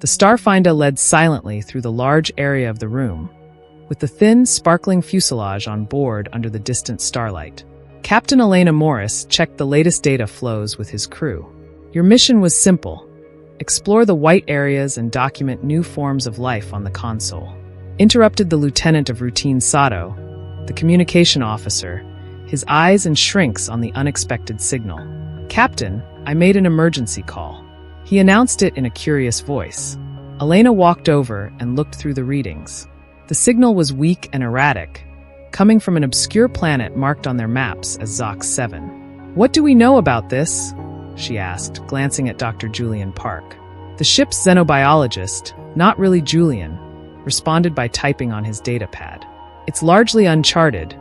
The Starfinder led silently through the large area of the room, with the thin, sparkling fuselage on board under the distant starlight. Captain Elena Morris checked the latest data flows with his crew. Your mission was simple: explore the white areas and document new forms of life on the console. Interrupted the lieutenant of routine Sato, the communication officer, his eyes and shrinks on the unexpected signal. Captain, I made an emergency call. He announced it in a curious voice. Elena walked over and looked through the readings. The signal was weak and erratic, coming from an obscure planet marked on their maps as Zox 7. What do we know about this? She asked, glancing at Dr. Julian Park. The ship's xenobiologist, not really Julian, responded by typing on his datapad. It's largely uncharted,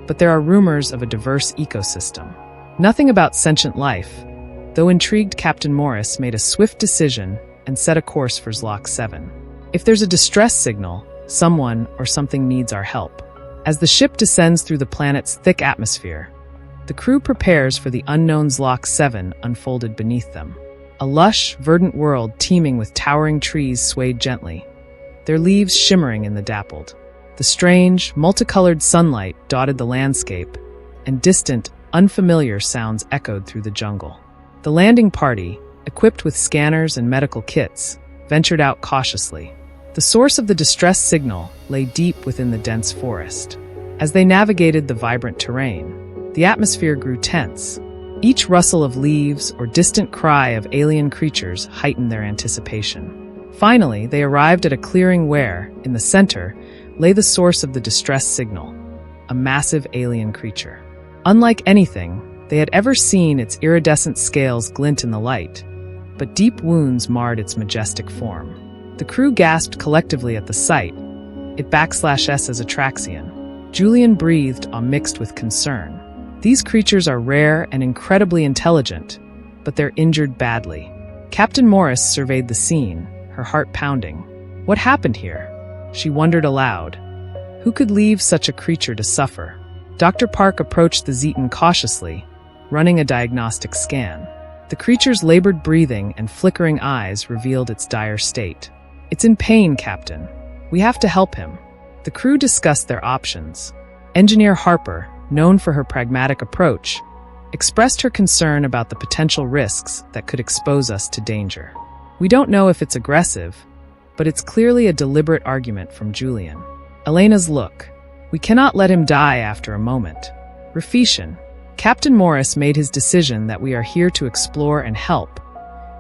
but there are rumors of a diverse ecosystem. Nothing about sentient life, though intrigued, Captain Morris made a swift decision and set a course for Zlox 7. If there's a distress signal, someone or something needs our help. As the ship descends through the planet's thick atmosphere, the crew prepares for the unknown Zlox 7 unfolded beneath them. A lush, verdant world teeming with towering trees swayed gently, their leaves shimmering in the dappled. The strange, multicolored sunlight dotted the landscape, and distant, unfamiliar sounds echoed through the jungle. The landing party, equipped with scanners and medical kits, ventured out cautiously. The source of the distress signal lay deep within the dense forest. As they navigated the vibrant terrain, the atmosphere grew tense. Each rustle of leaves or distant cry of alien creatures heightened their anticipation. Finally, they arrived at a clearing where, in the center, lay the source of the distress signal, a massive alien creature. Unlike anything they had ever seen, its iridescent scales glint in the light, but deep wounds marred its majestic form. The crew gasped collectively at the sight. It /S as Atraxian. Julian breathed, mixed with concern. These creatures are rare and incredibly intelligent, but they're injured badly. Captain Morris surveyed the scene, her heart pounding. What happened here? She wondered aloud. Who could leave such a creature to suffer? Dr. Park approached the Zetan cautiously, running a diagnostic scan. The creature's labored breathing and flickering eyes revealed its dire state. It's in pain, Captain. We have to help him. The crew discussed their options. Engineer Harper, known for her pragmatic approach, expressed her concern about the potential risks that could expose us to danger. We don't know if it's aggressive, but it's clearly a deliberate argument from Julian. Elena's look. We cannot let him die after a moment. Rafishan. Captain Morris made his decision that we are here to explore and help,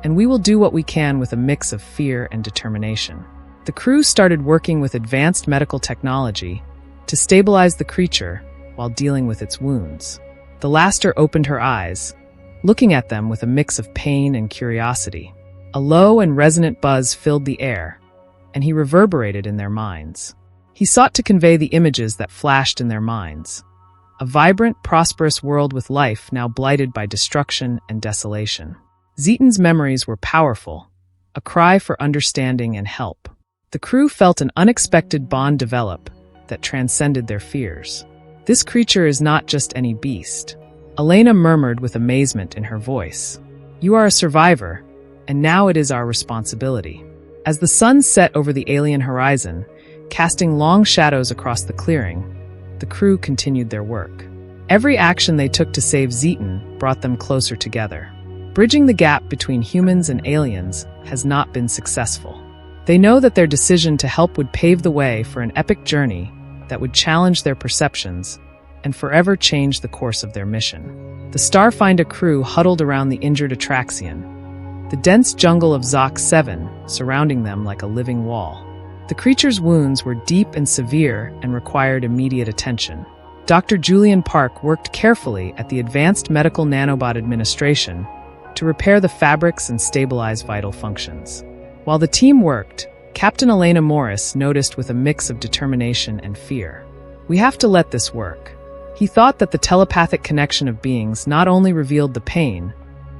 and we will do what we can with a mix of fear and determination. The crew started working with advanced medical technology to stabilize the creature while dealing with its wounds. The Laster opened her eyes, looking at them with a mix of pain and curiosity. A low and resonant buzz filled the air, and he reverberated in their minds. He sought to convey the images that flashed in their minds. A vibrant, prosperous world with life now blighted by destruction and desolation. Zetan's memories were powerful, a cry for understanding and help. The crew felt an unexpected bond develop that transcended their fears. This creature is not just any beast. Elena murmured with amazement in her voice. You are a survivor, and now it is our responsibility. As the sun set over the alien horizon, casting long shadows across the clearing, the crew continued their work. Every action they took to save Zetan brought them closer together. Bridging the gap between humans and aliens has not been successful. They know that their decision to help would pave the way for an epic journey that would challenge their perceptions and forever change the course of their mission. The Starfinder crew huddled around the injured Atraxian, the dense jungle of Zox 7 surrounding them like a living wall. The creature's wounds were deep and severe and required immediate attention. Dr. Julian Park worked carefully at the Advanced Medical Nanobot Administration to repair the fabrics and stabilize vital functions. While the team worked, Captain Elena Morris noticed with a mix of determination and fear. We have to let this work. He thought that the telepathic connection of beings not only revealed the pain,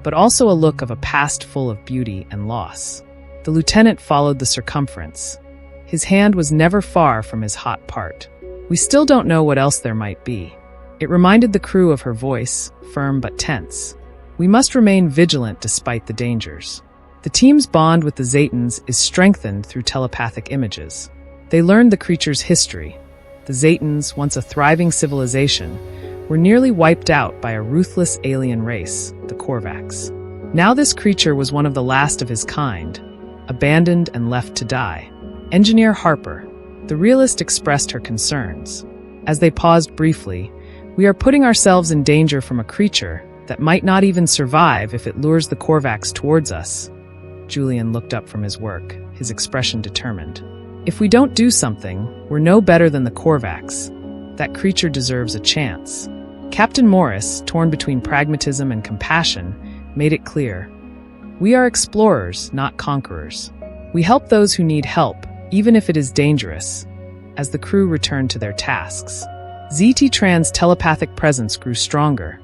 but also a look of a past full of beauty and loss. The lieutenant followed the circumference. His hand was never far from his hot part. We still don't know what else there might be. It reminded the crew of her voice, firm but tense. We must remain vigilant despite the dangers. The team's bond with the Zetans is strengthened through telepathic images. They learned the creature's history. The Zetans, once a thriving civilization, were nearly wiped out by a ruthless alien race, the Korvax. Now this creature was one of the last of his kind, abandoned and left to die. Engineer Harper, the realist, expressed her concerns. As they paused briefly, "We are putting ourselves in danger from a creature that might not even survive if it lures the Korvax towards us." Julian looked up from his work, his expression determined. "If we don't do something, we're no better than the Korvax. That creature deserves a chance." Captain Morris, torn between pragmatism and compassion, made it clear. "We are explorers, not conquerors. We help those who need help, even if it is dangerous." As the crew returned to their tasks, ZT-Tran's telepathic presence grew stronger,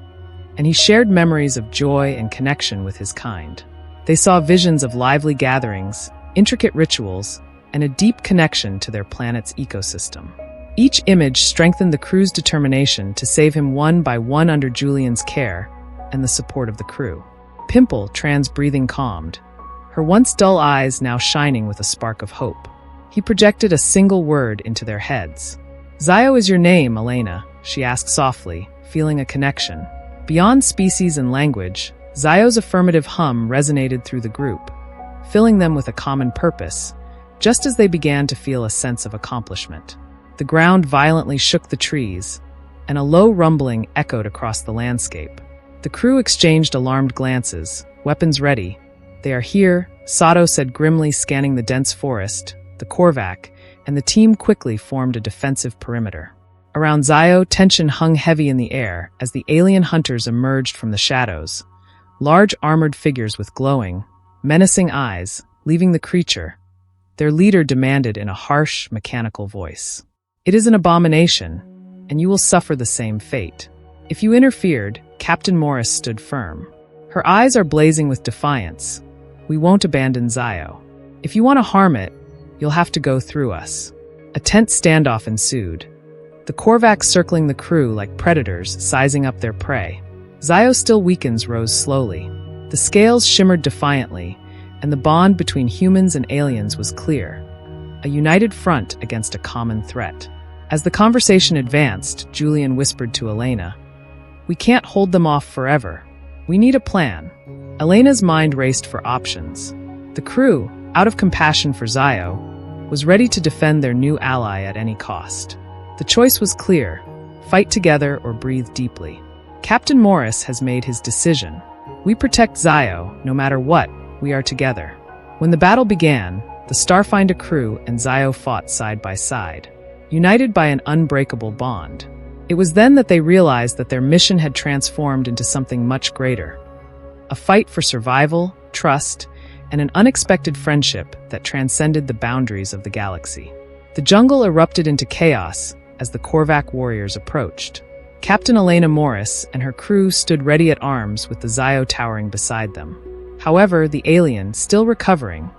and he shared memories of joy and connection with his kind. They saw visions of lively gatherings, intricate rituals, and a deep connection to their planet's ecosystem. Each image strengthened the crew's determination to save him one by one under Julian's care and the support of the crew. Pimple, Tran's breathing calmed, her once dull eyes now shining with a spark of hope. He projected a single word into their heads. "Zio is your name, Elena," she asked softly, feeling a connection. Beyond species and language, Zio's affirmative hum resonated through the group, filling them with a common purpose, just as they began to feel a sense of accomplishment. The ground violently shook the trees, and a low rumbling echoed across the landscape. The crew exchanged alarmed glances, weapons ready. "They are here," Sato said grimly, scanning the dense forest, the Korvac, and the team quickly formed a defensive perimeter. Around Zio, tension hung heavy in the air as the alien hunters emerged from the shadows, large armored figures with glowing, menacing eyes, leaving the creature. Their leader demanded in a harsh, mechanical voice, "It is an abomination, and you will suffer the same fate." If you interfered, Captain Morris stood firm. Her eyes are blazing with defiance. "We won't abandon Zio. If you want to harm it, you'll have to go through us." A tense standoff ensued, the Korvax circling the crew like predators sizing up their prey. Zio still weakens rose slowly. The scales shimmered defiantly, and the bond between humans and aliens was clear. A united front against a common threat. As the conversation advanced, Julian whispered to Elena, "We can't hold them off forever. We need a plan." Elena's mind raced for options. The crew, out of compassion for Zio, was ready to defend their new ally at any cost. The choice was clear: fight together or breathe deeply. Captain Morris has made his decision. We protect Zio, no matter what, we are together. When the battle began, the Starfinder crew and Zio fought side by side, united by an unbreakable bond. It was then that they realized that their mission had transformed into something much greater. A fight for survival, trust, and an unexpected friendship that transcended the boundaries of the galaxy. The jungle erupted into chaos as the Korvac warriors approached. Captain Elena Morris and her crew stood ready at arms with the Zio towering beside them. However, the alien, still recovering,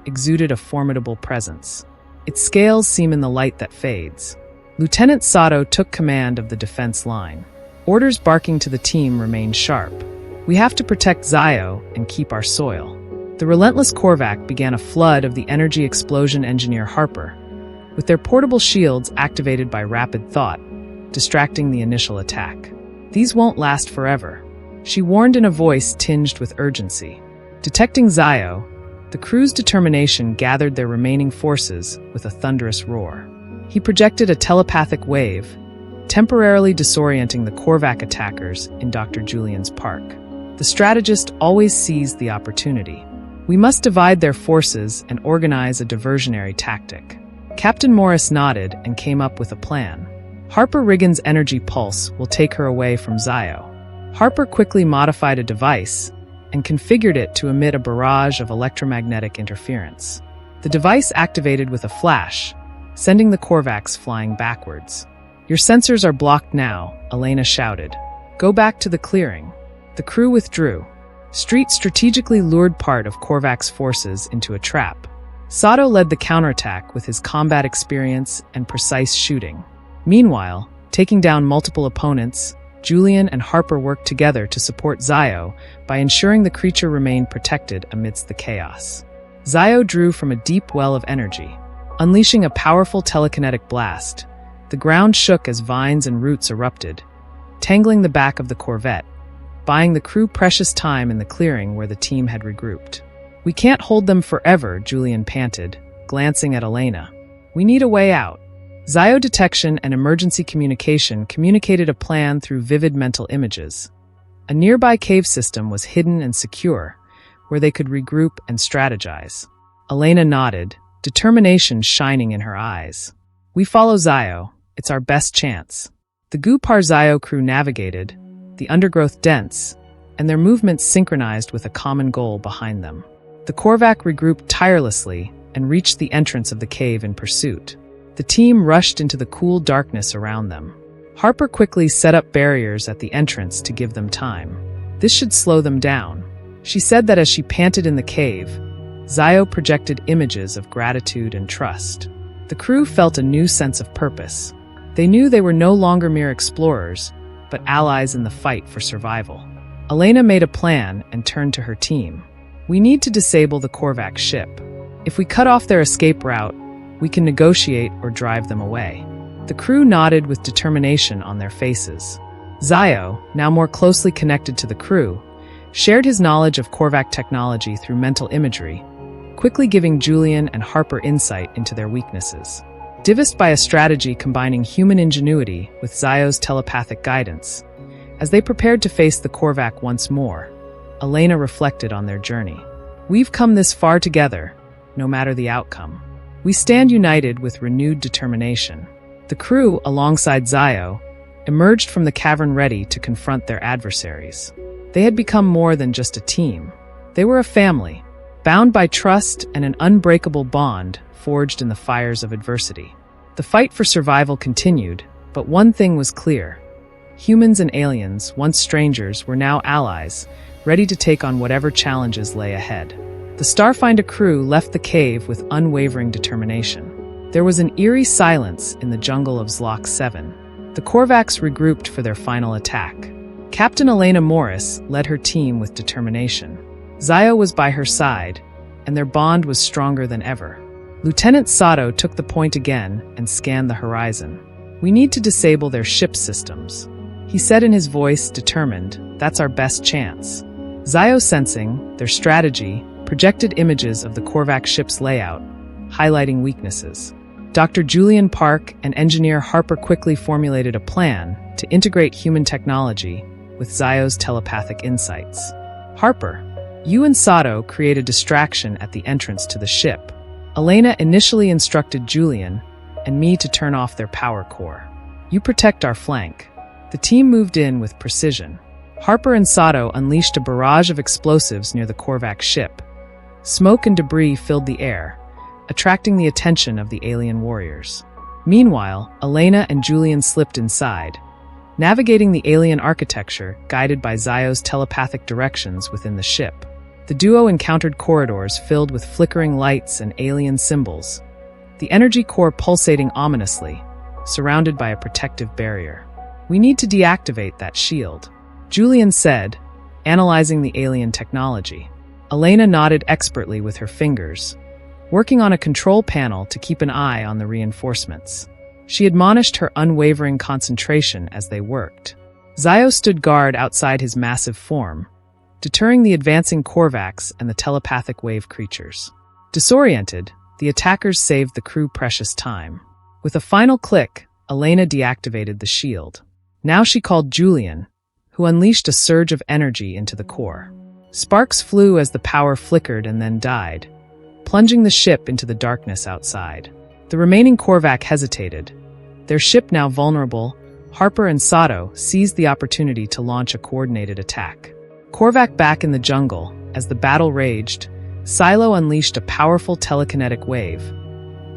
exuded a formidable presence. Its scales seem in the light that fades. Lieutenant Sato took command of the defense line. Orders barking to the team remained sharp. "We have to protect Zio and keep our soil." The relentless Korvac began a flood of the energy explosion engineer Harper, with their portable shields activated by rapid thought, distracting the initial attack. "These won't last forever," she warned in a voice tinged with urgency. Detecting Zio, the crew's determination gathered their remaining forces with a thunderous roar. He projected a telepathic wave, temporarily disorienting the Korvac attackers in Dr. Julian's park. The strategist always seized the opportunity. "We must divide their forces and organize a diversionary tactic." Captain Morris nodded and came up with a plan. Harper Riggins' energy pulse will take her away from Zio. Harper quickly modified a device and configured it to emit a barrage of electromagnetic interference. The device activated with a flash, sending the Korvacs flying backwards. "Your sensors are blocked now," Elena shouted. "Go back to the clearing." The crew withdrew. Street strategically lured part of Korvac's forces into a trap. Sato led the counterattack with his combat experience and precise shooting. Meanwhile, taking down multiple opponents, Julian and Harper worked together to support Zio by ensuring the creature remained protected amidst the chaos. Zio drew from a deep well of energy, unleashing a powerful telekinetic blast. The ground shook as vines and roots erupted, tangling the back of the Corvette, buying the crew precious time in the clearing where the team had regrouped. "We can't hold them forever," Julian panted, glancing at Elena. "We need a way out." Zio detection and emergency communication communicated a plan through vivid mental images. A nearby cave system was hidden and secure, where they could regroup and strategize. Elena nodded, determination shining in her eyes. "We follow Zio. It's our best chance." The Gupar Zio crew navigated, the undergrowth dense, and their movements synchronized with a common goal behind them. The Korvac regrouped tirelessly and reached the entrance of the cave in pursuit. The team rushed into the cool darkness around them. Harper quickly set up barriers at the entrance to give them time. This should slow them down. She said that as she panted in the cave, Zio projected images of gratitude and trust. The crew felt a new sense of purpose. They knew they were no longer mere explorers, but allies in the fight for survival. Elena made a plan and turned to her team. "We need to disable the Korvac ship. If we cut off their escape route, we can negotiate or drive them away." The crew nodded with determination on their faces. Zio, now more closely connected to the crew, shared his knowledge of Korvac technology through mental imagery, quickly giving Julian and Harper insight into their weaknesses. Divested by a strategy combining human ingenuity with Zio's telepathic guidance, as they prepared to face the Korvac once more, Elena reflected on their journey. "We've come this far together, no matter the outcome. We stand united with renewed determination." The crew, alongside Zio, emerged from the cavern ready to confront their adversaries. They had become more than just a team. They were a family, bound by trust and an unbreakable bond forged in the fires of adversity. The fight for survival continued, but one thing was clear. Humans and aliens, once strangers, were now allies, ready to take on whatever challenges lay ahead. The Starfinder crew left the cave with unwavering determination. There was an eerie silence in the jungle of Zlok 7. The Korvacs regrouped for their final attack. Captain Elena Morris led her team with determination. Zio was by her side, and their bond was stronger than ever. Lieutenant Sato took the point again and scanned the horizon. "We need to disable their ship systems," he said in his voice, determined. "That's our best chance." Zio, sensing their strategy, projected images of the Korvac ship's layout, highlighting weaknesses. Dr. Julian Park and engineer Harper quickly formulated a plan to integrate human technology with Zio's telepathic insights. "Harper, you and Sato create a distraction at the entrance to the ship." Elena initially instructed Julian and me to turn off their power core. "You protect our flank." The team moved in with precision. Harper and Sato unleashed a barrage of explosives near the Korvac ship. Smoke and debris filled the air, attracting the attention of the alien warriors. Meanwhile, Elena and Julian slipped inside, navigating the alien architecture guided by Zio's telepathic directions within the ship. The duo encountered corridors filled with flickering lights and alien symbols, the energy core pulsating ominously, surrounded by a protective barrier. "We need to deactivate that shield," Julian said, analyzing the alien technology. Elena nodded expertly with her fingers, working on a control panel to keep an eye on the reinforcements. She admonished her unwavering concentration as they worked. Zio stood guard outside his massive form, deterring the advancing Korvacs and the telepathic wave creatures. Disoriented, the attackers saved the crew precious time. With a final click, Elena deactivated the shield. Now she called Julian, who unleashed a surge of energy into the core. Sparks flew as the power flickered and then died, plunging the ship into the darkness outside. The remaining Korvac hesitated. Their ship now vulnerable, Harper and Sato seized the opportunity to launch a coordinated attack. Korvac back in the jungle, as the battle raged, Silo unleashed a powerful telekinetic wave,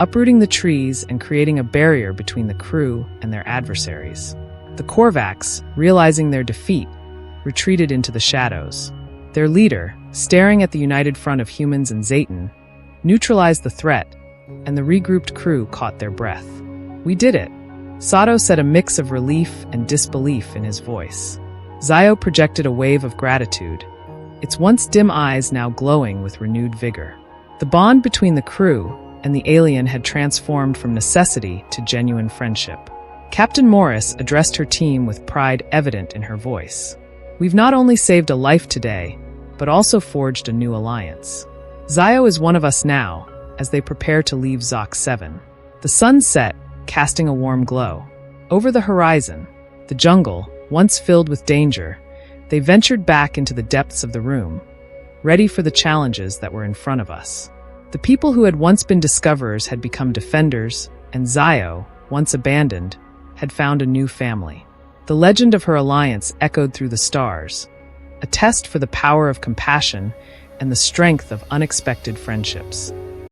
uprooting the trees and creating a barrier between the crew and their adversaries. The Korvacs, realizing their defeat, retreated into the shadows. Their leader, staring at the united front of humans and Zayton, neutralized the threat, and the regrouped crew caught their breath. "We did it," Sato said, a mix of relief and disbelief in his voice. Zio projected a wave of gratitude, its once dim eyes now glowing with renewed vigor. The bond between the crew and the alien had transformed from necessity to genuine friendship. Captain Morris addressed her team with pride evident in her voice. We've not only saved a life today, but also forged a new alliance. Zio is one of us now, as they prepare to leave Zoc 7. The sun set, casting a warm glow. Over the horizon, the jungle, once filled with danger, they ventured back into the depths of the room, ready for the challenges that were in front of us. The people who had once been discoverers had become defenders, and Zio, once abandoned, had found a new family. The legend of her alliance echoed through the stars, a test for the power of compassion and the strength of unexpected friendships.